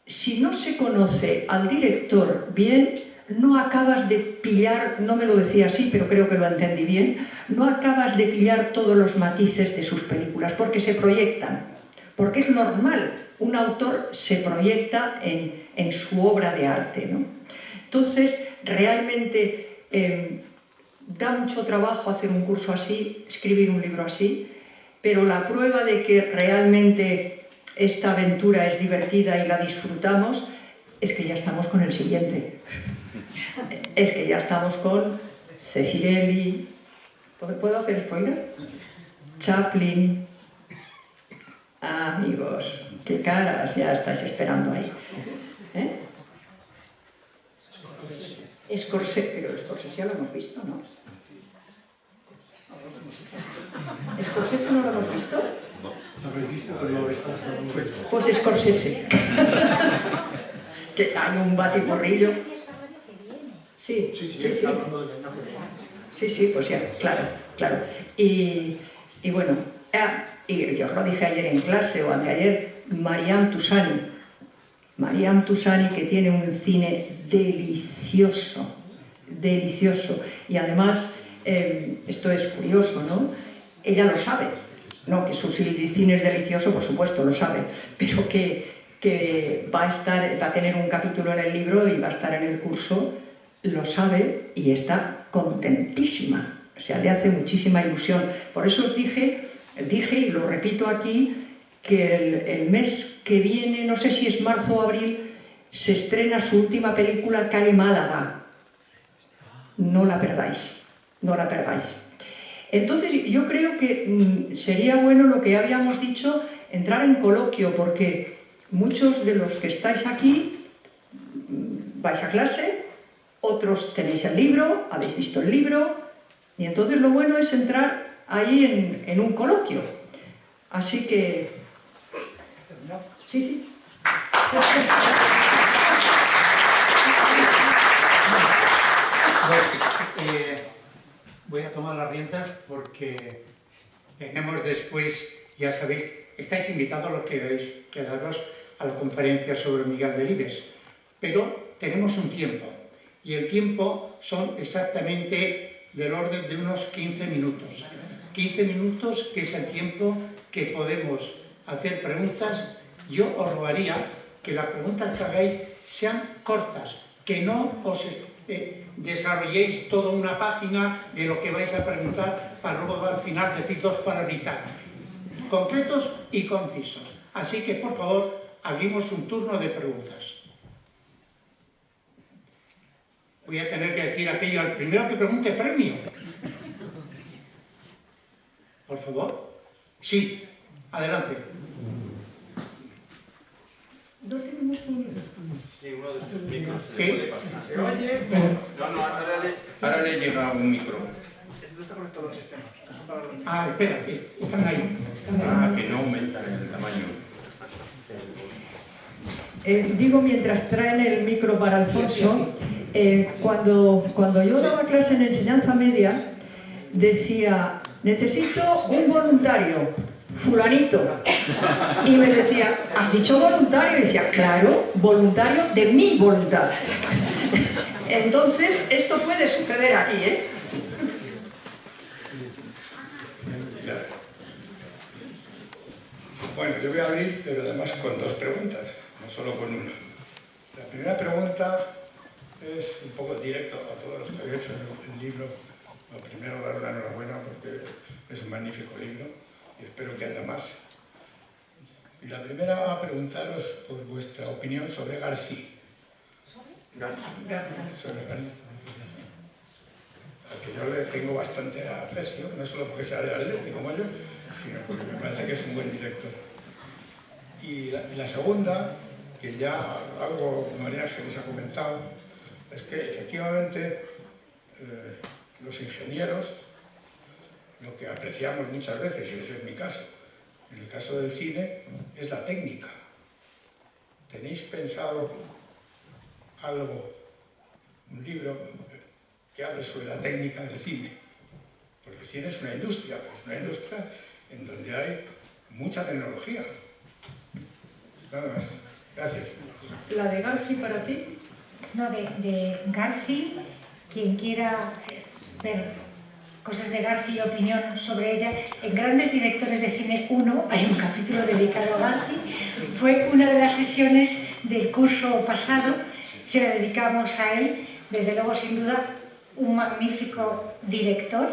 si no se conoce al director bien, no acabas de pillar, no me lo decía así, pero creo que lo entendí bien, no acabas de pillar todos los matices de sus películas, porque se proyectan, porque es normal, un autor se proyecta en su obra de arte, ¿no? Entonces, realmente da mucho trabajo hacer un curso así, escribir un libro así, pero la prueba de que realmente esta aventura es divertida y la disfrutamos es que ya estamos con el siguiente. Es que ya estamos con Zeffirelli, ¿puedo hacer spoiler? Chaplin. Amigos, qué caras ya estáis esperando ahí. Scorsese, pero Scorsese ya lo hemos visto, ¿no? ¿Scorsese no lo hemos visto? Lo habéis visto, pero lo habéis pasado. Pues Scorsese. Que hay un batiburrillo. Sí, sí, sí. Sí, sí, pues ya, claro, claro. Y bueno, y yo lo dije ayer en clase o anteayer, Mariam Toussani. Mariam Toussani, que tiene un cine delicioso, delicioso. Y además, esto es curioso, ¿no? Ella lo sabe, ¿no? Que su cine es delicioso, por supuesto, lo sabe, pero que va a tener un capítulo en el libro y va a estar en el curso, lo sabe y está contentísima. O sea, le hace muchísima ilusión. Por eso os dije y lo repito aquí, que el mes que viene, no sé si es marzo o abril, se estrena su última película, Calle Málaga. No la perdáis, no la perdáis. Entonces, yo creo que sería bueno lo que habíamos dicho, entrar en coloquio, porque muchos de los que estáis aquí vais a clase, otros tenéis el libro, habéis visto el libro, y entonces lo bueno es entrar ahí en un coloquio. Así que... Sí, sí. Voy a tomar las riendas porque tenemos después, ya sabéis, estáis invitados los que queréis quedaros a la conferencia sobre Miguel Delibes, pero tenemos un tiempo, y el tiempo son exactamente del orden de unos 15 minutos. 15 minutos, que es el tiempo que podemos hacer preguntas. Yo os rogaría que las preguntas que hagáis sean cortas, que no os desarrolléis toda una página de lo que vais a preguntar para luego al final decir dos palabritas. Concretos y concisos. Así que, por favor, abrimos un turno de preguntas. Voy a tener que decir aquello al primero que pregunte premio. Por favor. Sí, adelante. ¿No tenemos un...? Sí, uno de estos micros se ¿Qué? puede pasar. ¿Se oye? No, ahora le llega un micro. No está conectado al sistema. Ah, espera, están ahí. Que no aumentan el tamaño. Digo, mientras traen el micro para Alfonso, cuando yo daba clase en enseñanza media, decía, necesito un voluntario, fulanito. Y me decía, ¿has dicho voluntario? Y decía, claro, voluntario de mi voluntad. Entonces, esto puede suceder aquí, ¿eh? Bueno, yo voy a abrir, pero además con dos preguntas, no solo con una. La primera pregunta es un poco directo a todos los que habéis hecho el libro. Lo primero, dar la enhorabuena porque es un magnífico libro y espero que haya más. Y la primera, a preguntaros por vuestra opinión sobre García. al que yo le tengo bastante aprecio, no solo porque sea de Atleti como yo, sino porque me parece que es un buen director. Y la segunda, que ya algo María Ángeles ha comentado, es que efectivamente los ingenieros lo que apreciamos muchas veces, y ese es mi caso, en el caso del cine, es la técnica. ¿Tenéis pensado algo, un libro que hable sobre la técnica del cine? Porque el cine es una industria, pero es una industria en donde hay mucha tecnología. Nada más. Gracias. ¿La de Garci para ti? No, de Garci, quien quiera ver cosas de Garci y opinión sobre ella, en Grandes Directores de Cine 1 hay un capítulo dedicado a Garci. Fue una de las sesiones del curso pasado, se la dedicamos a él, desde luego sin duda un magnífico director.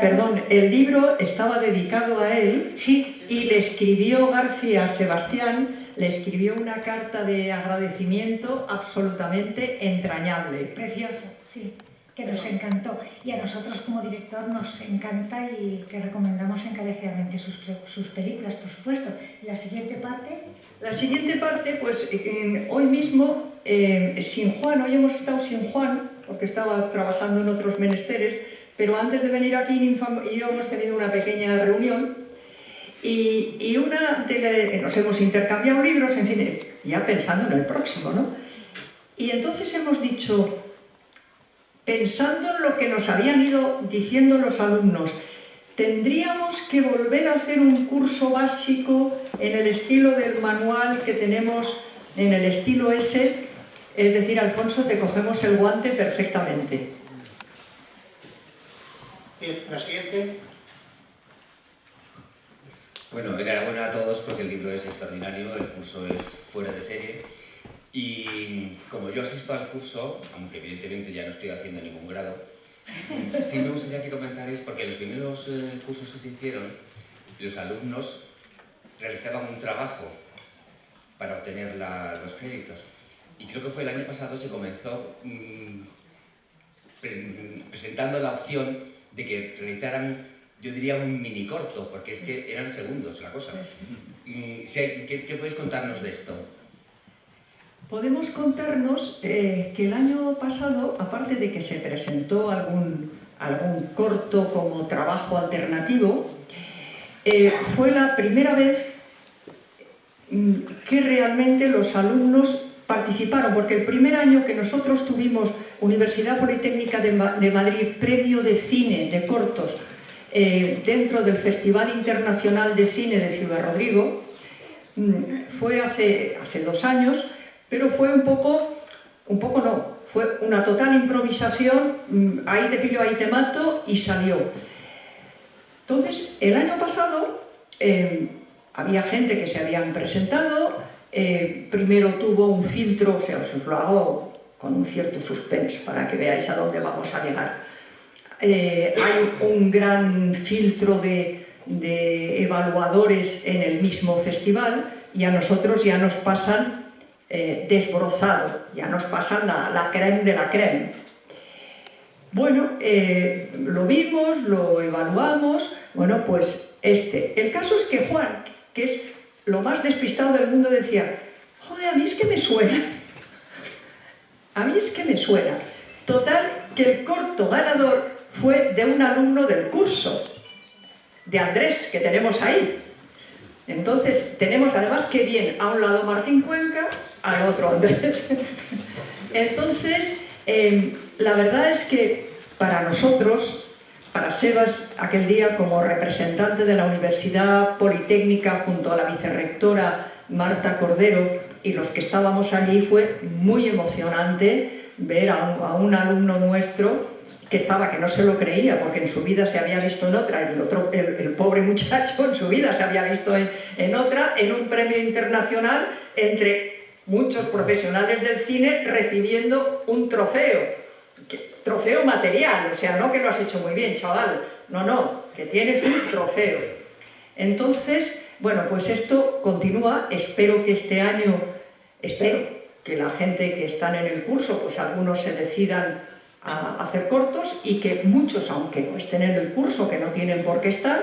Perdón, el libro estaba dedicado a él, sí, y le escribió García a Sebastián, le escribió una carta de agradecimiento absolutamente entrañable. Precioso, sí, que nos encantó. Y a nosotros como director nos encanta y que recomendamos encarecidamente sus películas, por supuesto. ¿Y la siguiente parte? La siguiente parte, pues hoy mismo, sin Juan, hoy hemos estado sin Juan, porque estaba trabajando en otros menesteres, pero antes de venir aquí Ninfa y yo hemos tenido una pequeña reunión y nos hemos intercambiado libros, en fin, ya pensando en el próximo, ¿no? Y entonces hemos dicho, pensando en lo que nos habían ido diciendo los alumnos, tendríamos que volver a hacer un curso básico en el estilo del manual que tenemos, en el estilo S. Es decir, Alfonso, te cogemos el guante perfectamente. Bien, la siguiente. Bueno, enhorabuena a todos porque el libro es extraordinario, el curso es fuera de serie. Y como yo asisto al curso, aunque evidentemente ya no estoy haciendo ningún grado, sí me gustaría que comentarais, porque los primeros cursos que se hicieron, los alumnos realizaban un trabajo para obtener los créditos. Y creo que fue el año pasado se comenzó presentando la opción de que realizaran, yo diría, un mini corto, porque es que eran segundos la cosa. ¿Qué podéis contarnos de esto? Podemos contarnos que el año pasado, aparte de que se presentó algún corto como trabajo alternativo, fue la primera vez que realmente los alumnos participaron, porque el primer año que nosotros tuvimos Universidad Politécnica de Madrid, premio de cine, de cortos, dentro del Festival Internacional de Cine de Ciudad Rodrigo, fue hace 2 años, pero fue fue una total improvisación, ahí te pillo, ahí te mato, y salió. Entonces, el año pasado había gente que se habían presentado, primero tuvo un filtro, o sea, os lo hago con un cierto suspense para que veáis a dónde vamos a llegar. Hay un gran filtro de evaluadores en el mismo festival y a nosotros ya nos pasan desbrozado, ya nos pasan la crème de la crème. Bueno, lo vimos, lo evaluamos, bueno, pues el caso es que Juan, que es lo más despistado del mundo, decía, joder, a mí es que me suena. A mí es que me suena. Total, que el corto ganador fue de un alumno del curso, de Andrés, que tenemos ahí. Entonces, tenemos además que bien, a un lado Martín Cuenca, al otro Andrés. Entonces, la verdad es que para nosotros, para Sebas, aquel día como representante de la Universidad Politécnica junto a la vicerrectora Marta Cordero y los que estábamos allí, fue muy emocionante ver a un alumno nuestro que no se lo creía, porque en su vida se había visto en otra, el pobre muchacho en su vida se había visto en otra, en un premio internacional entre muchos profesionales del cine recibiendo un trofeo material, o sea, no que lo has hecho muy bien, chaval, no, que tienes un trofeo. Entonces, bueno, pues esto continúa, espero que este año, que la gente que están en el curso, pues algunos se decidan a hacer cortos y que muchos, aunque no estén en el curso, que no tienen por qué estar,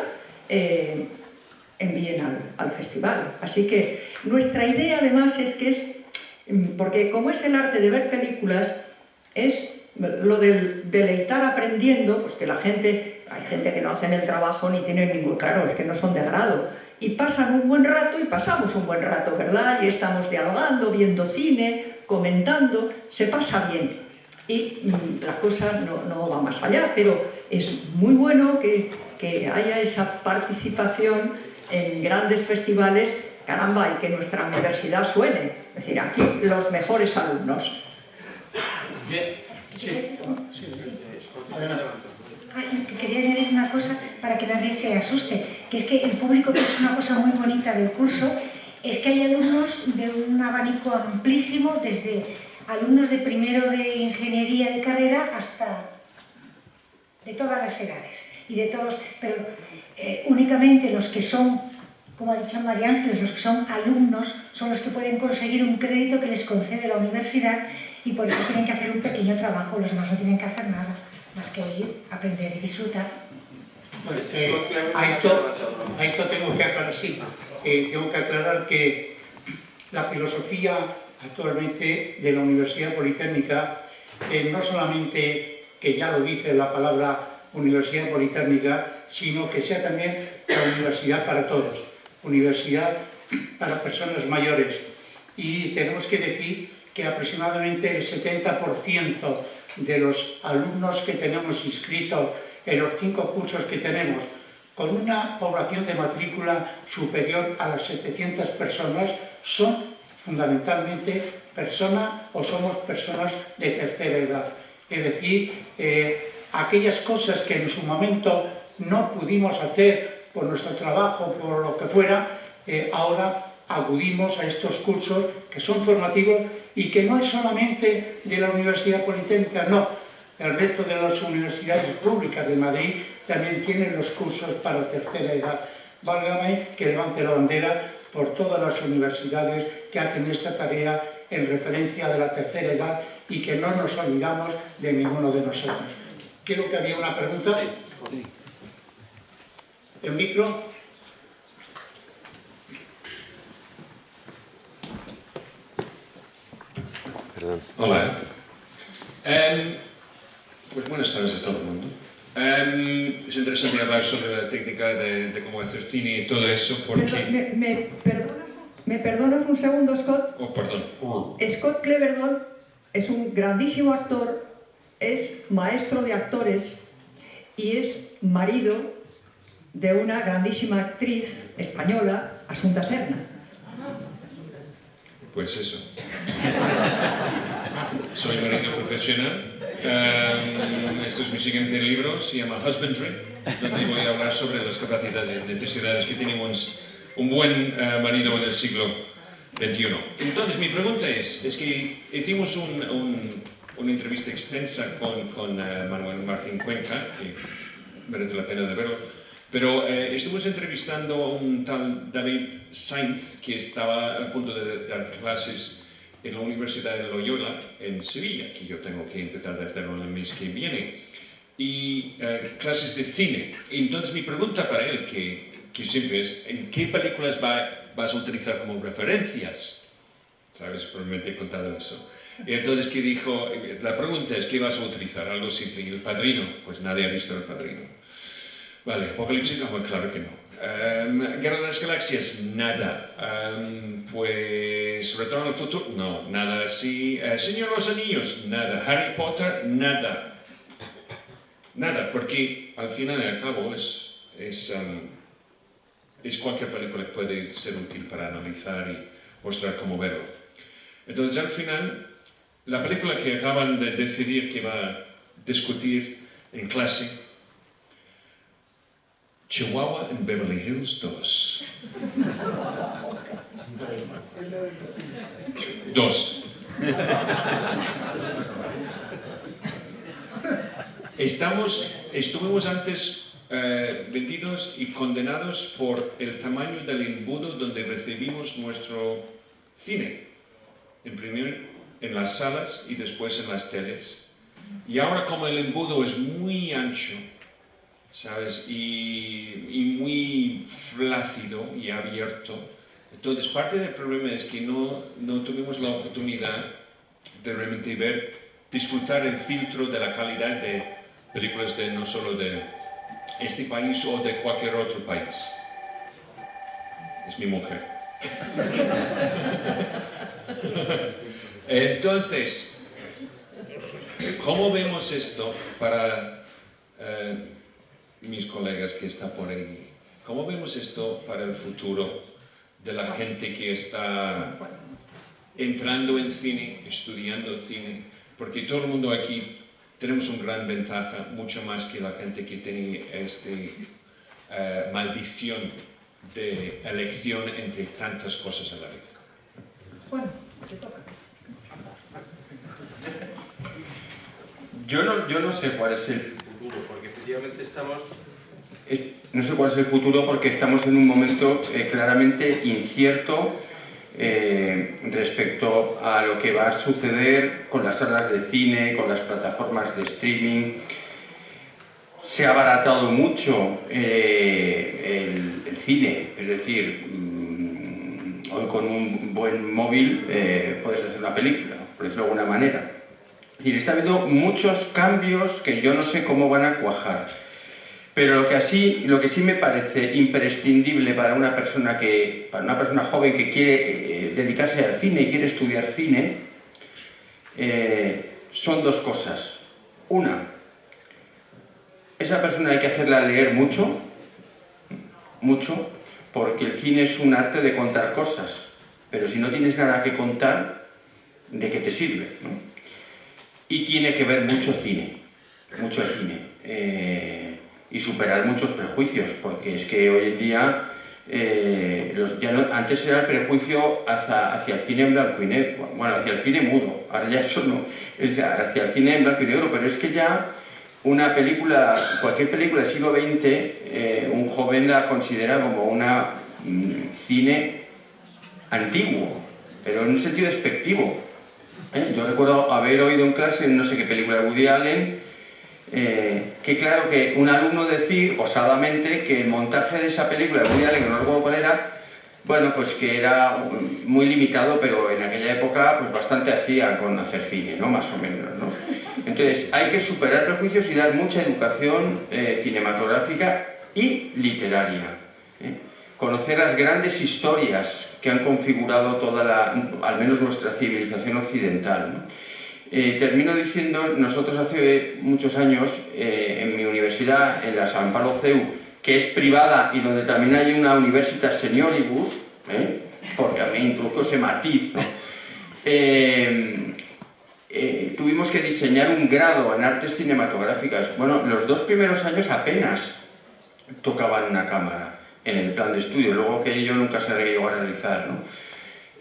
envíen al festival. Así que nuestra idea además es que es, porque como es el arte de ver películas, es lo del deleitar aprendiendo, pues que la gente, hay gente que no hacen el trabajo ni tienen ningún, claro, es que no son de grado, y pasan un buen rato y pasamos un buen rato, ¿verdad? Y estamos dialogando, viendo cine, comentando, se pasa bien. Y la cosa no va más allá, pero es muy bueno que haya esa participación en grandes festivales, caramba, y que nuestra universidad suene. Es decir, aquí los mejores alumnos. Bien, sí. Adelante. Quería añadir una cosa para que nadie se asuste, que es que el público, que es una cosa muy bonita del curso, es que hay alumnos de un abanico amplísimo, desde alumnos de primero de ingeniería de carrera hasta de todas las edades y de todos, pero únicamente los que son, como ha dicho María Ángeles, los que son alumnos son los que pueden conseguir un crédito que les concede la universidad, y por eso tienen que hacer un pequeño trabajo, los demás no tienen que hacer nada más que ir, aprender y disfrutar. Bueno, a esto tengo que aclarar, sí, tengo que aclarar que la filosofía actualmente de la Universidad Politécnica, no solamente que ya lo dice la palabra Universidad Politécnica, sino que sea también la universidad para todos, universidad para personas mayores. Y tenemos que decir que aproximadamente el 70% de los alumnos que tenemos inscritos en los 5 cursos que tenemos, con una población de matrícula superior a las 700 personas, son fundamentalmente personas o somos personas de tercera edad. Es decir, aquellas cosas que en su momento no pudimos hacer por nuestro trabajo, por lo que fuera, ahora acudimos a estos cursos que son formativos y que no es solamente de la Universidad Politécnica, no. El resto de las universidades públicas de Madrid también tienen los cursos para tercera edad. Válgame que levante la bandera por todas las universidades que hacen esta tarea en referencia de la tercera edad y que no nos olvidamos de ninguno de nosotros. Creo que había una pregunta. Sí. ¿El micro? Perdón. Hola. Pues buenas tardes a todo el mundo. Es interesante hablar sobre la técnica de cómo hacer cine y todo eso porque... ¿Me perdonas un segundo, Scott? Oh, perdón. Scott Cleverdon es un grandísimo actor, es maestro de actores y es marido de una grandísima actriz española, Asunta Serna. Pues eso. Soy marido profesional. Este es mi siguiente libro, se llama Husbandry, donde voy a hablar sobre las capacidades y necesidades que tiene un buen marido en el siglo XXI. Entonces, mi pregunta es que hicimos una entrevista extensa con Manuel Martín Cuenca, que merece la pena de verlo, pero estuvimos entrevistando a un tal David Sainz, que estaba al punto de dar clases en la Universidad de Loyola, en Sevilla, que yo tengo que empezar a hacerlo el mes que viene, y clases de cine. Entonces mi pregunta para él, que siempre es, ¿en qué películas vas a utilizar como referencias? ¿Sabes? Probablemente he contado eso. Y entonces que dijo, la pregunta es, ¿qué vas a utilizar? Algo simple. ¿Y El Padrino? Pues nadie ha visto El Padrino. Vale, Apocalipsis, no, pues claro que no. Guerra de las Galaxias, nada. Pues Retorno al Futuro, no, nada así. Señor de los Anillos, nada. Harry Potter, nada. Nada, porque al final y al cabo es cualquier película que puede ser útil para analizar y mostrar cómo verlo. Entonces al final, la película que acaban de decidir que va a discutir en clase, Chihuahua en Beverly Hills 2. 2. Estuvimos antes vendidos y condenados por el tamaño del embudo donde recibimos nuestro cine. En primer en las salas y después en las teles. Y ahora como el embudo es muy ancho, ¿sabes? Y muy flácido y abierto, entonces parte del problema es que no tuvimos la oportunidad de realmente disfrutar el filtro de la calidad de películas de no solo de este país o de cualquier otro país. Es mi mujer. Entonces, ¿cómo vemos esto para mis colegas que están por ahí? ¿Cómo vemos esto para el futuro de la gente que está entrando en cine, estudiando cine? Porque todo el mundo aquí tenemos una gran ventaja, mucho más que la gente que tiene esta maldición de elección entre tantas cosas a la vez. Bueno, te toca. Yo no sé cuál es el futuro, porque efectivamente no sé cuál es el futuro porque estamos en un momento claramente incierto respecto a lo que va a suceder con las salas de cine, con las plataformas de streaming. Se ha abaratado mucho el cine, es decir, hoy con un buen móvil puedes hacer una película, por decirlo de alguna manera. Es decir, está habiendo muchos cambios que yo no sé cómo van a cuajar. Pero lo que sí me parece imprescindible para una persona joven que quiere dedicarse al cine y quiere estudiar cine, son dos cosas. Una, esa persona hay que hacerla leer mucho, porque el cine es un arte de contar cosas, pero si no tienes nada que contar, ¿de qué te sirve, ¿no? Y tiene que ver mucho cine, y superar muchos prejuicios, porque es que hoy en día, antes era el prejuicio hacia el cine en blanco y negro, bueno, hacia el cine mudo, ahora ya eso no, es hacia el cine en blanco y negro, pero es que ya cualquier película del siglo XX, un joven la considera como una cine antiguo, pero en un sentido despectivo. Yo recuerdo haber oído en clase en no sé qué película de Woody Allen, que claro, que un alumno decir osadamente que el montaje de esa película de Woody Allen, que no recuerdo cuál era, bueno, pues que era muy limitado, pero en aquella época pues bastante hacía con hacer cine, ¿no? Más o menos, ¿no? Entonces hay que superar prejuicios y dar mucha educación cinematográfica y literaria. Conocer las grandes historias que han configurado al menos nuestra civilización occidental, ¿no? Termino diciendo, nosotros hace muchos años en mi universidad, en la San Pablo CEU, que es privada y donde también hay una Universitas Senioribus, porque a mí introduzco ese matiz, ¿no? Tuvimos que diseñar un grado en artes cinematográficas. Bueno, los 2 primeros años apenas tocaban una cámara en el plan de estudio, luego aquello nunca se llegó a realizar, ¿no?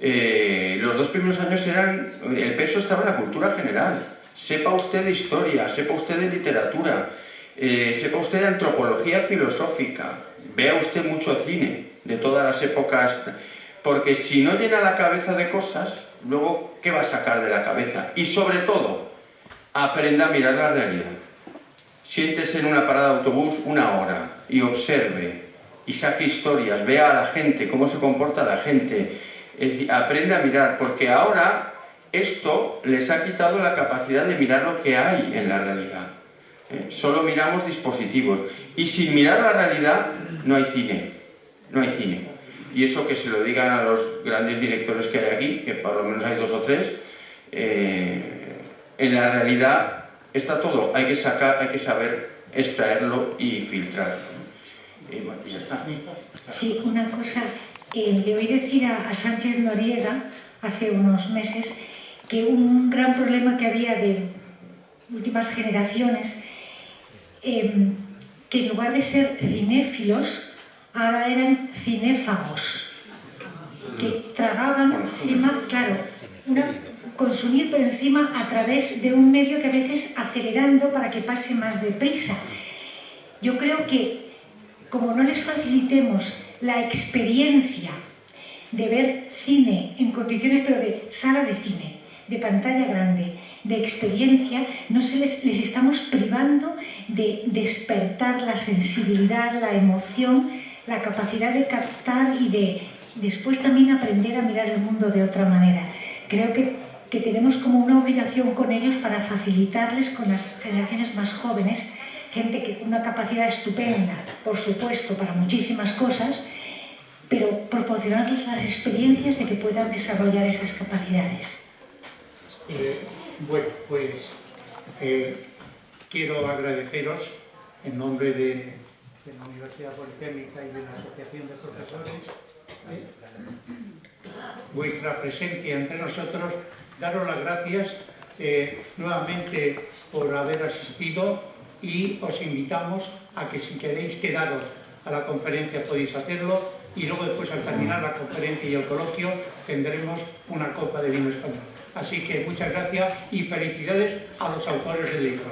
Los 2 primeros años el peso estaba en la cultura general. Sepa usted de historia, sepa usted de literatura, sepa usted de antropología filosófica, vea usted mucho cine de todas las épocas, porque si no llena la cabeza de cosas, luego, ¿qué va a sacar de la cabeza? Y sobre todo, aprenda a mirar la realidad. Siéntese en una parada de autobús 1 hora y observe y saque historias, vea a la gente, cómo se comporta la gente, es decir, aprenda a mirar, porque ahora esto les ha quitado la capacidad de mirar lo que hay en la realidad. Solo miramos dispositivos y sin mirar la realidad no hay cine, Y eso que se lo digan a los grandes directores que hay aquí, que por lo menos hay 2 o 3, en la realidad está todo, hay que saber extraerlo y filtrarlo. Y bueno, ya está. Sí, una cosa, le oí decir a Sánchez Noriega hace unos meses que un gran problema que había de últimas generaciones, que en lugar de ser cinéfilos, ahora eran cinéfagos, que tragaban encima, claro, consumir pero encima a través de un medio que a veces acelerando para que pase más deprisa. Yo creo que como no les facilitemos la experiencia de ver cine en condiciones, pero de sala de cine, de pantalla grande, de experiencia, no les estamos privando de despertar la sensibilidad, la emoción, la capacidad de captar y de después también aprender a mirar el mundo de otra manera. Creo que tenemos como una obligación con ellos para facilitarles con las generaciones más jóvenes, gente que con una capacidad estupenda, por supuesto, para muchísimas cosas, pero proporcionarles las experiencias de que puedan desarrollar esas capacidades. Bueno, pues quiero agradeceros en nombre de la Universidad Politécnica y de la Asociación de Profesores vuestra presencia entre nosotros, daros las gracias nuevamente por haber asistido y os invitamos a que si queréis quedaros a la conferencia podéis hacerlo y luego después al terminar la conferencia y el coloquio tendremos una copa de vino español. Así que muchas gracias y felicidades a los autores del libro.